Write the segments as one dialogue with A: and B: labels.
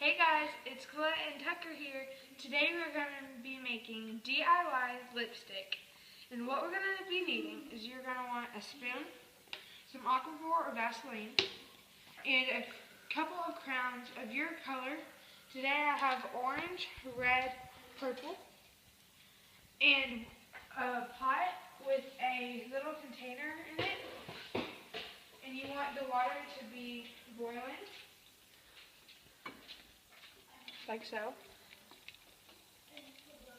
A: Hey guys, it's Colette and Tucker here. Today we're going to be making DIY lipstick. And what we're going to be needing is you're going to want a spoon, some Aquaphor or Vaseline, and a couple of crowns of your color. Today I have orange, red, purple, and a pot with a little container in it. And you want the water to be boiling. Like so.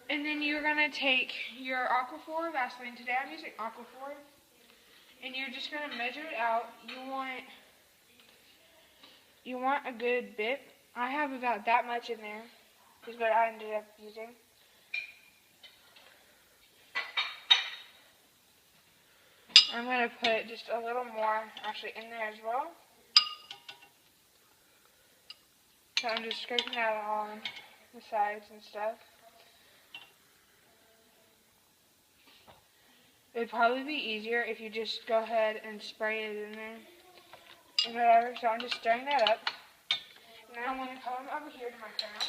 A: And then you're going to take your Aquaphor Vaseline. Today I'm using Aquaphor. And you're just going to measure it out. You want a good bit. I have about that much in there. Is what I ended up using. I'm going to put just a little more actually in there as well. So I'm just scraping that on the sides and stuff. It would probably be easier if you just go ahead and spray it in there. And whatever, so I'm just stirring that up. Now I'm going to come over here to my crowns,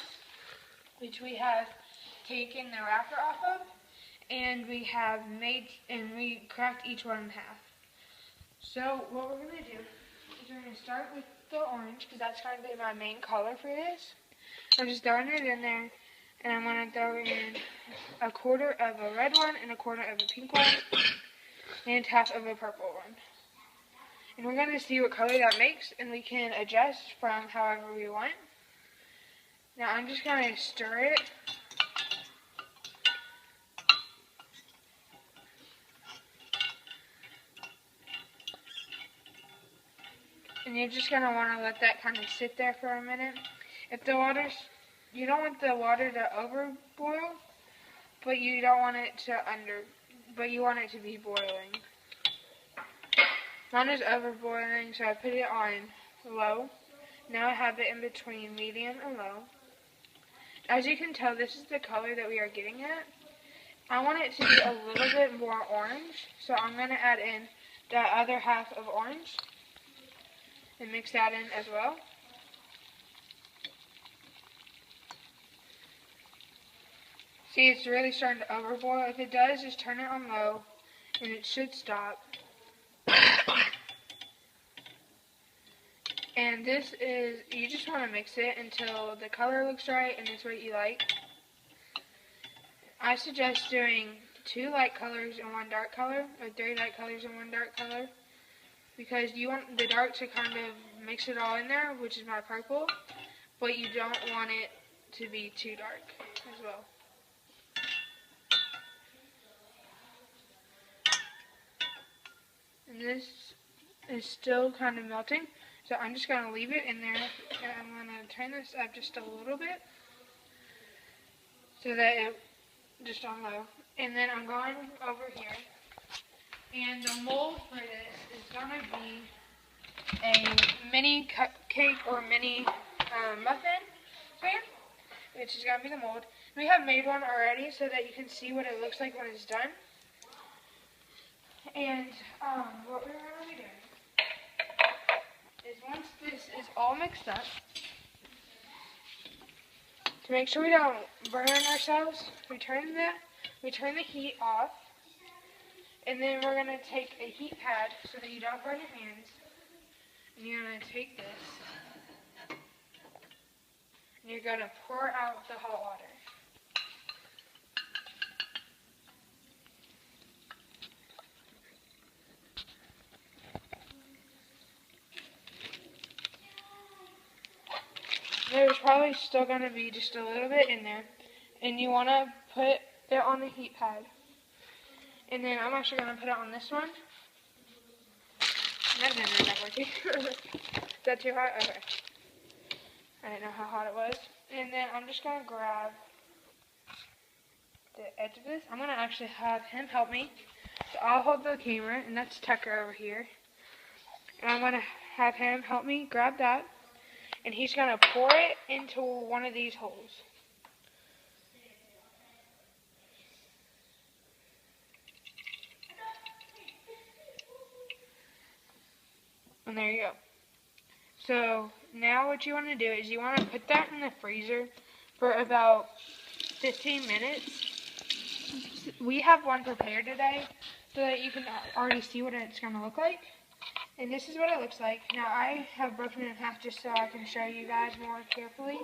A: which we have taken the wrapper off of. And we cracked each one in half. So what we're going to do is we're going to start with the orange, because that's going to be my main color for this. I'm just throwing it in there, and I'm going to throw in a quarter of a red one, and a quarter of a pink one, and half of a purple one. And we're going to see what color that makes, and we can adjust from however we want. Now I'm just going to stir it. And you're just going to want to let that kind of sit there for a minute. If the water's, you don't want the water to overboil, but you don't want it to but you want it to be boiling. Mine is overboiling, so I put it on low. Now I have it in between medium and low. As you can tell, this is the color that we are getting at. I want it to be a little bit more orange, so I'm going to add in the other half of orange. And mix that in as well. See, it's really starting to overboil. If it does, just turn it on low, and it should stop. And this is, you just want to mix it until the color looks right and it's what you like. I suggest doing 2 light colors and 1 dark color, or 3 light colors and 1 dark color. Because you want the dark to kind of mix it all in there, which is my purple, but you don't want it to be too dark as well. And this is still kind of melting, so I'm just going to leave it in there, and I'm going to turn this up just a little bit, so that it just on low. And then I'm going over here. And the mold for this is going to be a mini cupcake or mini muffin pan, which is going to be the mold. We have made one already so that you can see what it looks like when it's done. And what we're going to be doing is once this is all mixed up, to make sure we don't burn ourselves, we turn the heat off. And then we're going to take a heat pad so that you don't burn your hands. And you're going to take this. And you're going to pour out the hot water. There's probably still going to be just a little bit in there. And you want to put it on the heat pad. And then I'm actually going to put it on this one. That didn't end up working. Is that too hot? Okay. I didn't know how hot it was. And then I'm just going to grab the edge of this. I'm going to actually have him help me. So I'll hold the camera, and that's Tucker over here. And I'm going to have him help me grab that. And he's going to pour it into one of these holes. And there you go. So Now what you want to do is you want to put that in the freezer for about 15 minutes. We have one prepared today so that you can already see what it's going to look like. And this is what it looks like. Now I have broken it in half just so I can show you guys more carefully.